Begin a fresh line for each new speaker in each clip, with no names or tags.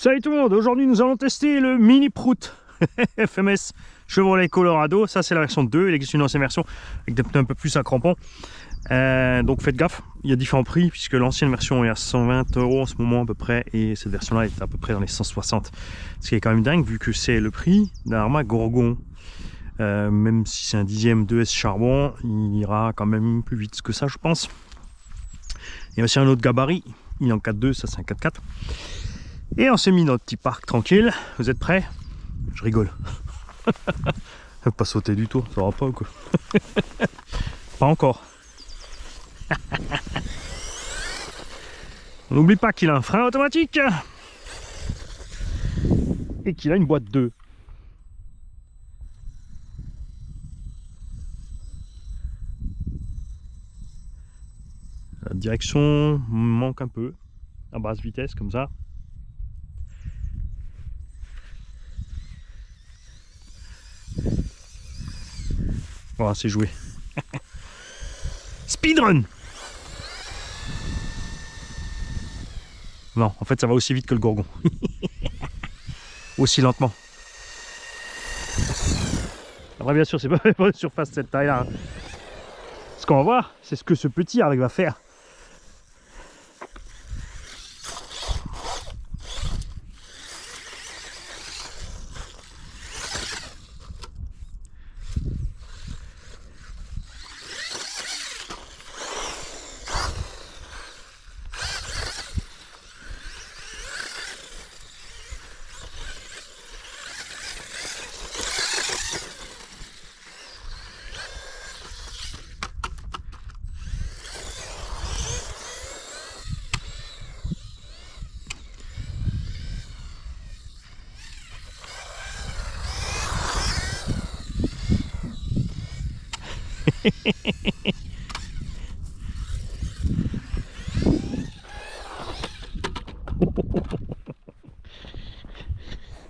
Salut tout le monde, aujourd'hui nous allons tester le Mini Prout FMS Chevrolet Colorado. Ça c'est la version 2, il existe une ancienne version avec des pneus un peu plus à crampons. Donc faites gaffe, il y a différents prix puisque l'ancienne version est à 120 € en ce moment à peu près et cette version là est à peu près dans les 160. Ce qui est quand même dingue vu que c'est le prix d'un Arma Gorgon. Même si c'est un 10e 2S charbon, il ira quand même plus vite que ça je pense. Il y a aussi un autre gabarit, il est en 4.2, ça c'est un 4.4. Et on s'est mis notre petit parc tranquille. Vous êtes prêts? Je rigole. Pas sauter du tout, ça va pas ou quoi? Pas encore. On n'oublie pas qu'il a un frein automatique et qu'il a une boîte 2. La direction manque un peu à basse vitesse comme ça. Voilà, c'est joué. Speedrun. Non, en fait ça va aussi vite que le Gorgon. Aussi lentement. Après bien sûr c'est pas fait pour une surface de cette taille là. Ce qu'on va voir, c'est ce que ce petit arrive à faire.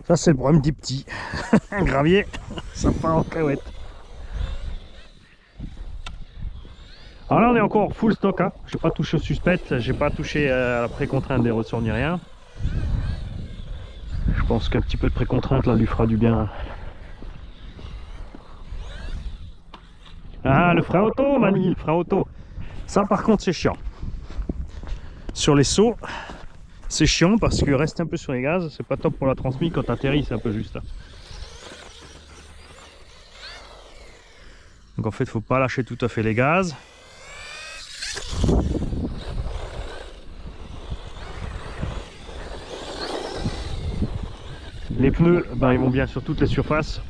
Ça c'est le problème des petits. Un gravier, ça part en cahuète. Alors là on est encore full stock, hein. J'ai pas touché au suspect, j'ai pas touché à la précontrainte des ressorts ni rien. Je pense qu'un petit peu de précontrainte là lui fera du bien. Ah, le frein auto, Mani, le frein auto. Ça par contre c'est chiant. Sur les sauts, c'est chiant parce que reste un peu sur les gaz, c'est pas top pour la transmission quand t'atterris, c'est un peu juste. Donc en fait faut pas lâcher tout à fait les gaz. Les pneus, ben, ils vont bien sur toutes les surfaces.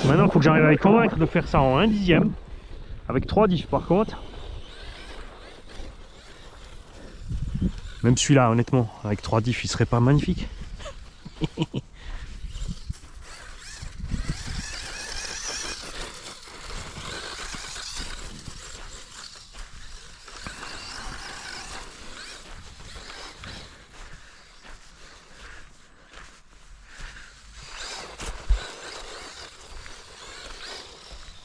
Maintenant il faut que j'arrive à les convaincre de faire ça en 1/10, avec 3 diffs par contre. Même celui-là, honnêtement, avec 3 diffs, il serait pas magnifique.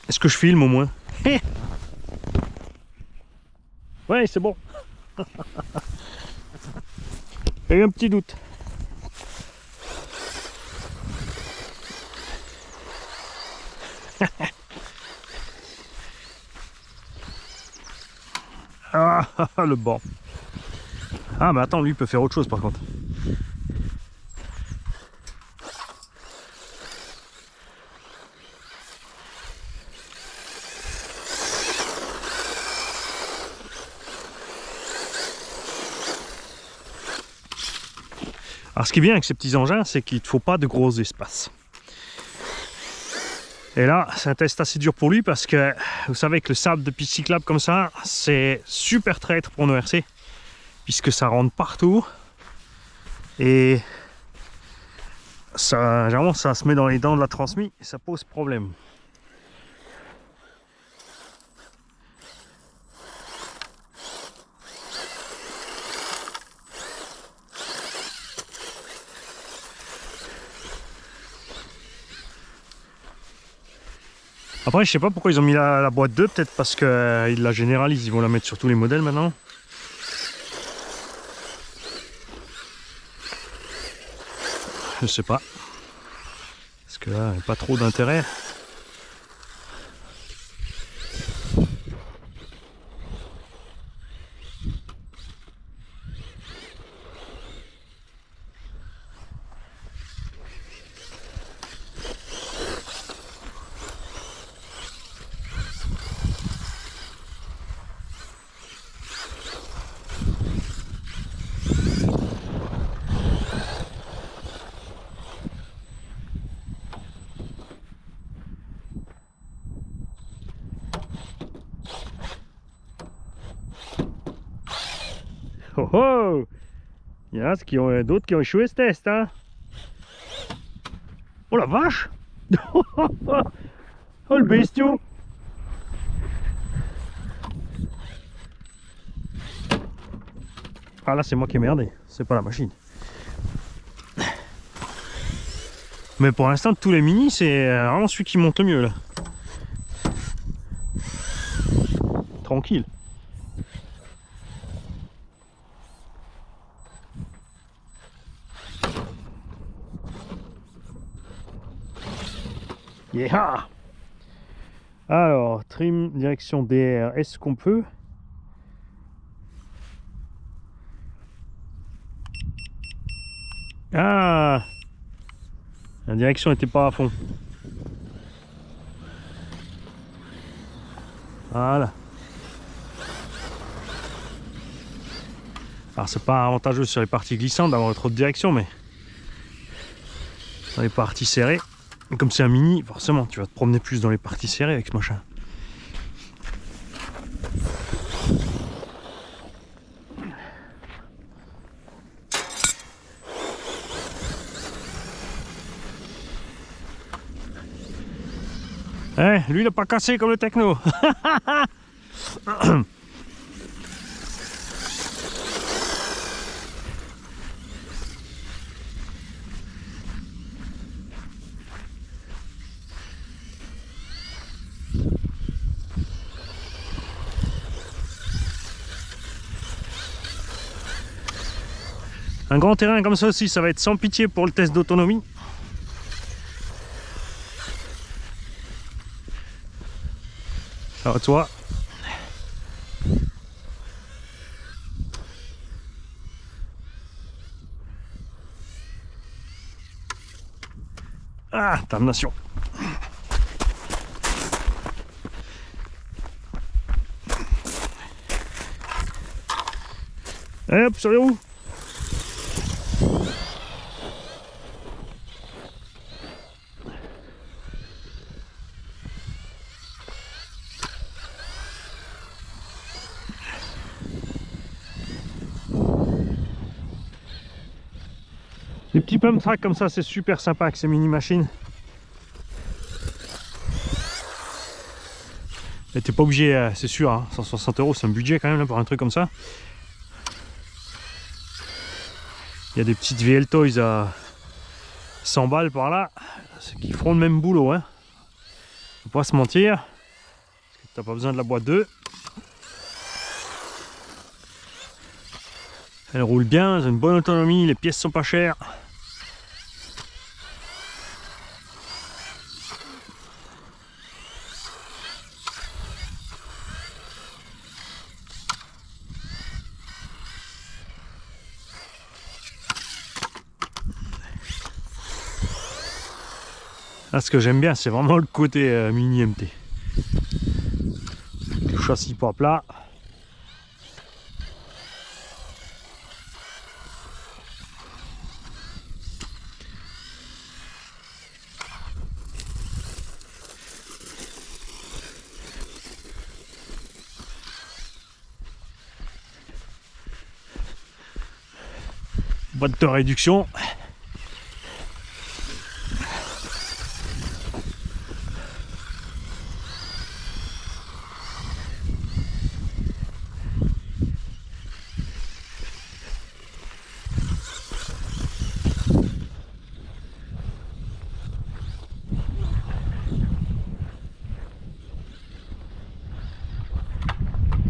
Est-ce que je filme au moins? Ouais, c'est bon. J'ai eu un petit doute. Ah, le banc. Ah, mais attends, lui il peut faire autre chose par contre. Alors ce qui est bien avec ces petits engins, c'est qu'il ne faut pas de gros espaces. Et là, c'est un test assez dur pour lui parce que, vous savez que le sable de piste cyclable comme ça, c'est super traître pour nos RC. Puisque ça rentre partout. Et ça, généralement, ça se met dans les dents de la transmission et ça pose problème. Après, je sais pas pourquoi ils ont mis la boîte 2, peut-être parce qu'ils la généralisent, ils vont la mettre sur tous les modèles maintenant. Je sais pas. Parce que là, il n'y a pas trop d'intérêt. Oh oh! Il y en a d'autres qui ont échoué ce test, hein? Oh la vache! Oh le bestiau! Ah là c'est moi qui ai merdé, c'est pas la machine. Mais pour l'instant de tous les minis c'est vraiment celui qui monte le mieux là. Tranquille. Yeah! Alors, trim, direction DR, est-ce qu'on peut? Ah! La direction n'était pas à fond. Voilà. Alors c'est pas avantageux sur les parties glissantes d'avoir trop de direction, mais dans les parties serrées, comme c'est un mini, forcément tu vas te promener plus dans les parties serrées avec ce machin. Eh, lui il a pas cassé comme le techno. Un grand terrain comme ça aussi, ça va être sans pitié pour le test d'autonomie. Alors toi. Ah, damnation. Hop, sur les roues. Les petits pump track comme ça, c'est super sympa avec ces mini machines. Et t'es pas obligé, c'est sûr, hein, 160 €, c'est un budget quand même là, pour un truc comme ça. Il y a des petites VL Toys à 100 balles par là, qui feront le même boulot, hein. Faut pas se mentir, parce que t'as pas besoin de la boîte 2. Elle roule bien, elle a une bonne autonomie, les pièces sont pas chères. Là, ce que j'aime bien, c'est vraiment le côté mini MT. Le châssis pas plat. Boîte de réduction.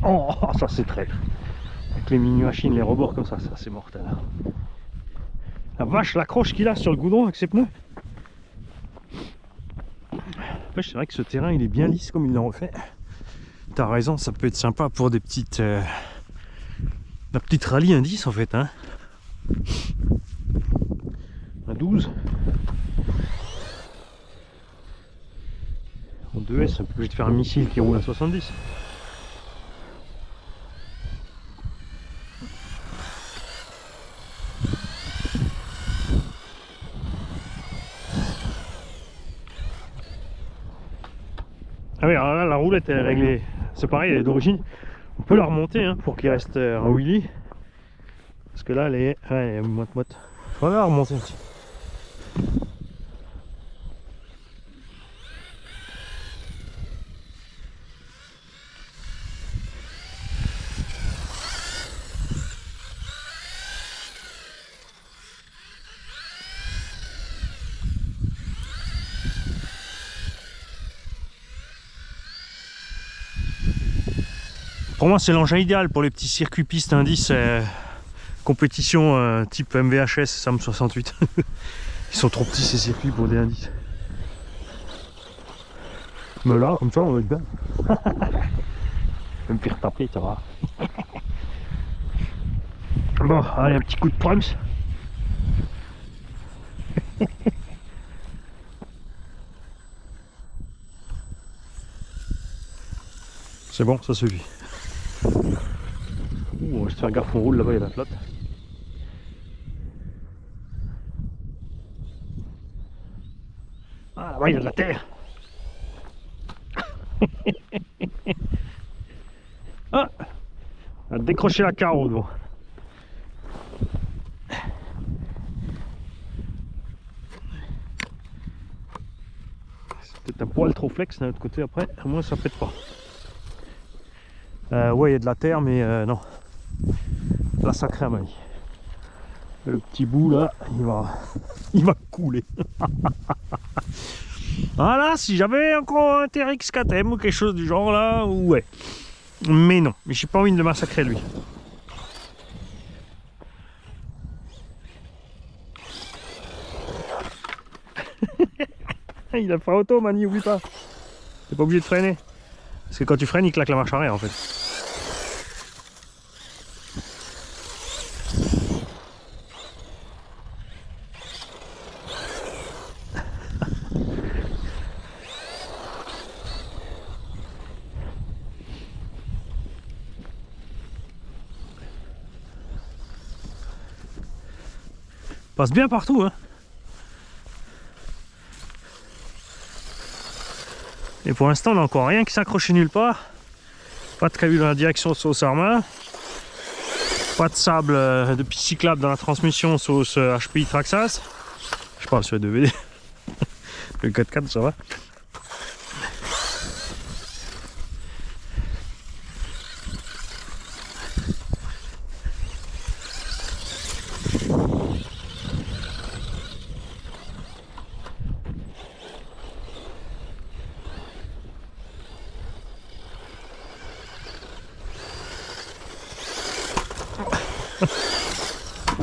Oh, ça c'est très... Avec les mini machines, les rebords comme ça c'est mortel. La vache, l'accroche qu'il a sur le goudron avec ses pneus. C'est vrai que ce terrain il est bien lisse comme il l'a refait. T'as raison, ça peut être sympa pour des petites la petite rallye indice en fait hein. Un 12 en 2S, ça peut te faire un missile qui roule à 70. Ah oui, alors là la roulette elle est réglée, c'est pareil, elle est d'origine. On peut la remonter hein, pour qu'il reste un wheelie. Parce que là elle est, ouais, elle est moite. On va la remonter aussi. Pour moi c'est l'engin idéal pour les petits circuits pistes indices compétition type MVHS SAM 68. Ils sont trop petits ces circuits pour des indices. Mais là comme ça on va être bien. Même pire taper ça va. Bon allez un petit coup de prums. C'est bon, ça suffit. On va se faire gaffe, on roule là-bas, il y a la flotte. Ah là-bas il y a de la terre. Ah, on a décroché la carreau donc. C'est peut-être un poil trop flex d'un autre côté après, au moins ça pète pas. Ouais il y a de la terre mais non. La sacrée amanie. Le petit bout là, il va couler. Voilà, si j'avais encore un TRX KTM ou quelque chose du genre là, ouais. Mais non, mais j'ai pas envie de le massacrer lui. Il a le frein auto, Mani, oublie pas. T'es pas obligé de freiner. Parce que quand tu freines, il claque la marche arrière en fait. Passe bien partout hein. Et pour l'instant on n'a encore rien qui s'accroche nulle part. Pas de caillou dans la direction sauce Arma. Pas de sable de piste cyclable dans la transmission sauce HPI Traxxas. Je parle sur le 2VD. Le 4x4 ça va.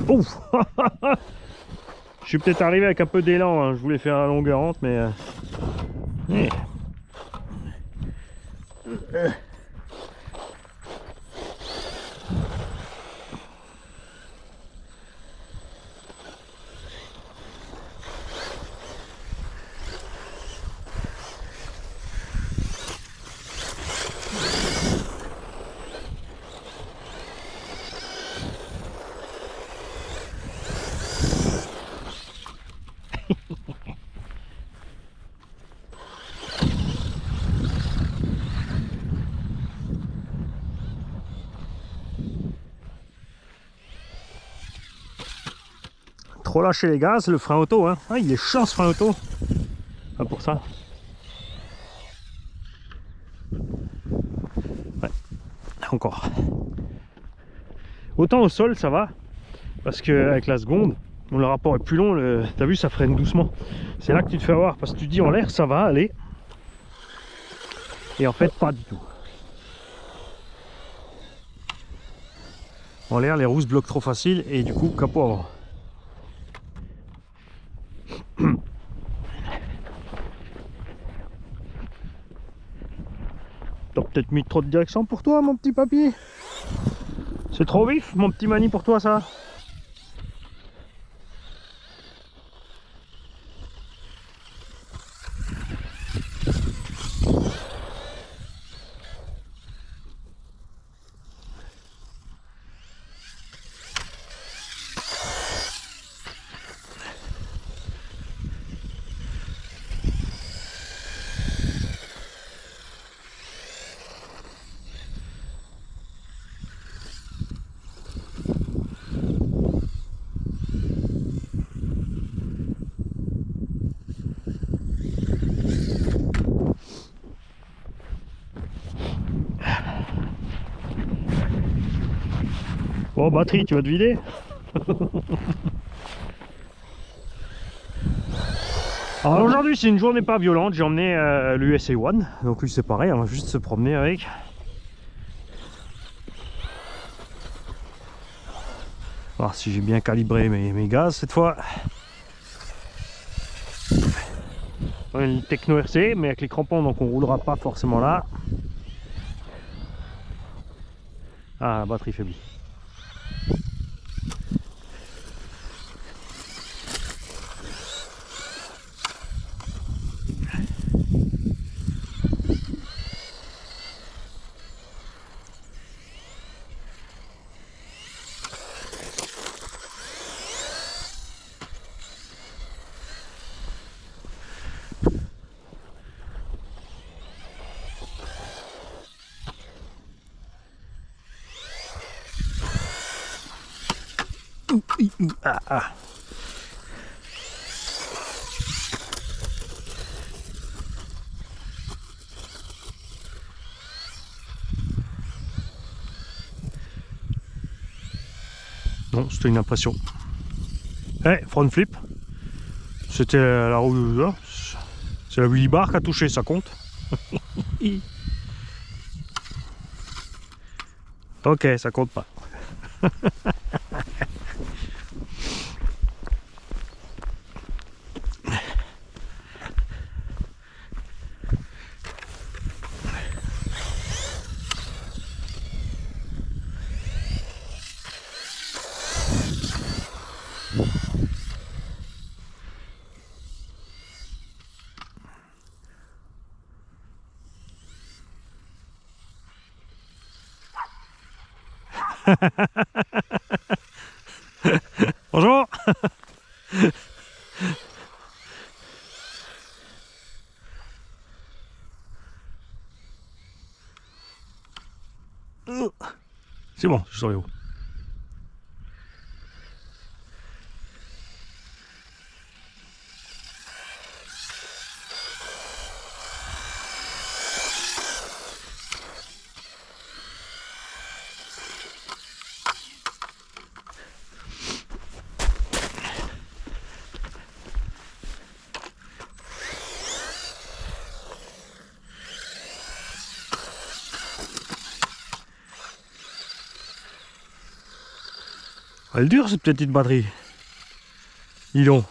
Ouf. Je suis peut-être arrivé avec un peu d'élan, hein. Je voulais faire la longueur honte mais trop lâcher les gaz, le frein auto hein. Ah, il est chiant ce frein auto. Pas pour ça. Ouais, encore. Autant au sol ça va, parce qu'avec la seconde, le rapport est plus long, t'as vu ça freine doucement. C'est là que tu te fais avoir, parce que tu dis en l'air ça va aller. Et en fait pas du tout. En l'air les roues se bloquent trop facile et du coup capot avant. peut-être mis trop de direction pour toi, mon petit papy. C'est trop vif, mon petit Mani, pour toi, ça. Bon, batterie, tu vas te vider. Alors aujourd'hui, c'est une journée pas violente. J'ai emmené l'USA One. Donc lui, c'est pareil, on va juste se promener avec. Voir si j'ai bien calibré mes gaz cette fois. Une Techno RC, mais avec les crampons, donc on roulera pas forcément là. Ah, la batterie faiblit. Ah, ah. Non, c'était une impression. Eh, front flip. C'était la roue. C'est la wheelie bar qui a touché, ça compte. Ok, ça compte pas. Bonjour. C'est bon, je suis sur les hauts. Elle dure cette petite batterie. Dis donc.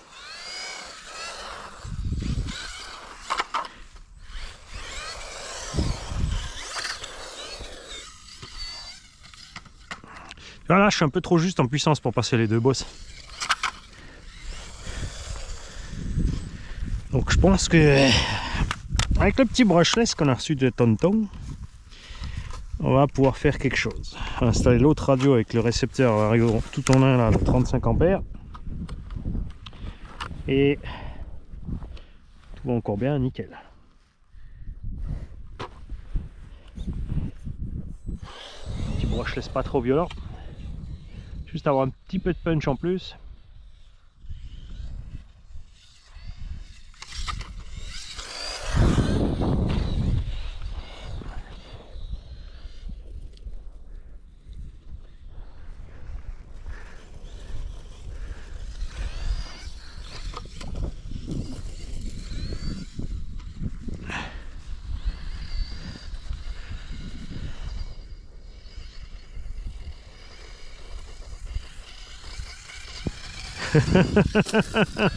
Là, je suis un peu trop juste en puissance pour passer les deux bosses. Donc je pense que avec le petit brushless qu'on a reçu de Tonton, on va pouvoir faire quelque chose. Installer l'autre radio avec le récepteur tout en un là, de 35 ampères. Et tout va encore bien, nickel. Petit brushless pas trop violent. Juste avoir un petit peu de punch en plus.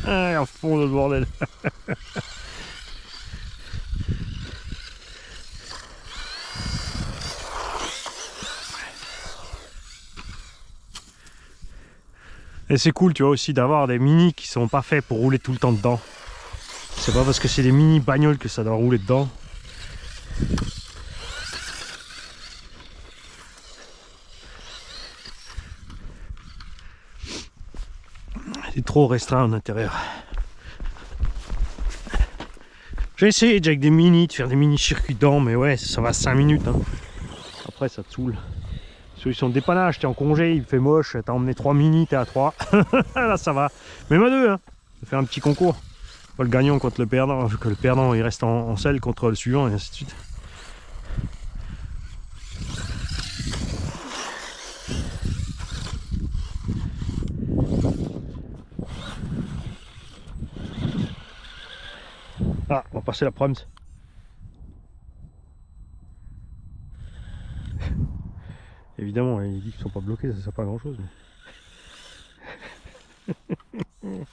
À fond le bordel. Et c'est cool, tu vois, aussi d'avoir des mini qui sont pas faits pour rouler tout le temps dedans. C'est pas parce que c'est des mini bagnoles que ça doit rouler dedans. C'est trop restreint en intérieur. J'ai essayé déjà avec des mini, de faire des mini circuits dedans, mais ouais, ça va 5 minutes. Hein. Après, ça te saoule. Solution de dépannage, t'es en congé, il fait moche, t'as emmené 3 mini, t'es à 3. Là, ça va. Même à 2, hein. Ça fait un petit concours. Pas le gagnant contre le perdant, vu que le perdant il reste en selle contre le suivant, et ainsi de suite. Ah, on va passer la Proms. Évidemment, il dit qu'ils sont pas bloqués, ça sert pas à grand chose. Mais...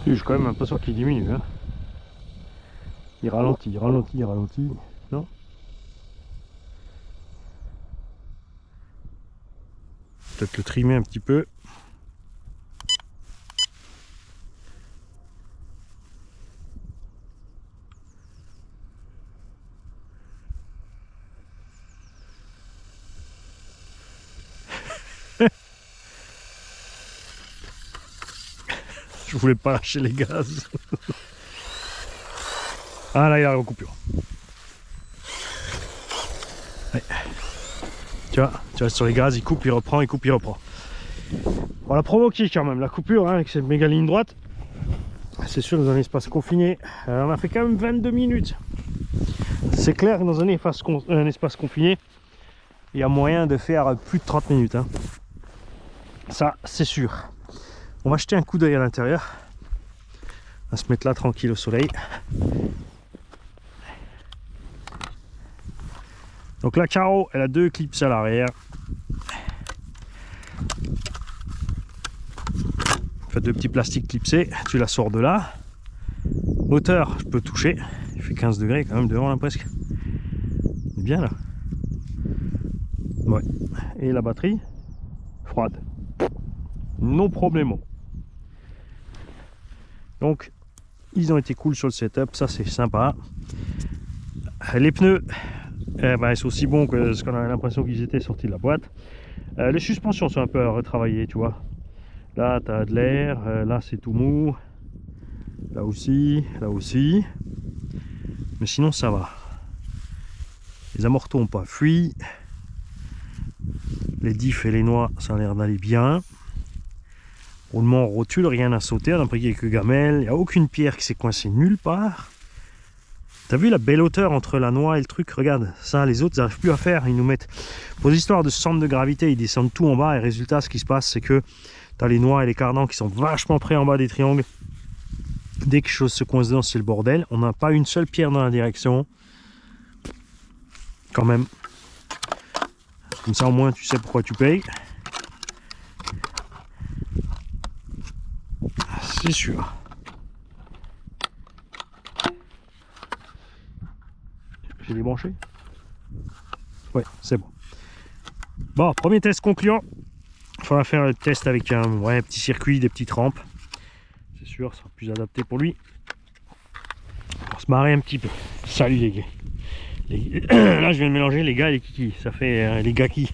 J'ai quand même l'impression qu'il diminue. Hein. Il ralentit, il ralentit, il ralentit. Non? Peut-être le trimer un petit peu. Je voulais pas lâcher les gaz. Ah là il arrive en coupure. Ouais. Tu vois sur les gaz il coupe, il reprend, il coupe, il reprend. On l'a provoqué quand même la coupure hein, avec cette méga ligne droite. C'est sûr dans un espace confiné. On a fait quand même 22 minutes. C'est clair que dans un espace confiné, il y a moyen de faire plus de 30 minutes. Hein. Ça c'est sûr. On va jeter un coup d'œil à l'intérieur. On va se mettre là tranquille au soleil. Donc la Caro, elle a 2 clips à l'arrière. Fait 2 petits plastiques clipsés. Tu la sors de là. Moteur, je peux toucher. Il fait 15 degrés quand même devant là presque. C'est bien là. Ouais. Et la batterie, froide. Non problème. Donc ils ont été cool sur le setup, ça c'est sympa. Les pneus ils sont aussi bons que ce qu'on avait l'impression qu'ils étaient sortis de la boîte. Les suspensions sont un peu retravaillées, tu vois. Là tu as de l'air, là c'est tout mou, là aussi, mais sinon ça va. Les amortos n'ont pas fui, les diffs et les noix ça a l'air d'aller bien. Roulement en rotule, rien à sauter, on a pris quelques gamelles, il n'y a aucune pierre qui s'est coincée nulle part. T'as vu la belle hauteur entre la noix et le truc? Regarde, ça les autres ils n'arrivent plus à faire, ils nous mettent, pour des histoires de centre de gravité, ils descendent tout en bas et résultat ce qui se passe c'est que t'as les noix et les cardans qui sont vachement près en bas des triangles. Dès que quelque chose se coince dedans c'est le bordel, on n'a pas une seule pierre dans la direction. Quand même. Comme ça au moins tu sais pourquoi tu payes. C'est sûr. J'ai débranché. Ouais, c'est bon. Bon, premier test concluant. Il faudra faire le test avec un petit circuit, des petites rampes. C'est sûr, ça sera plus adapté pour lui. On va se marrer un petit peu. Salut les gars. Là, je viens de mélanger les gars et les kikis. Ça fait les gars qui.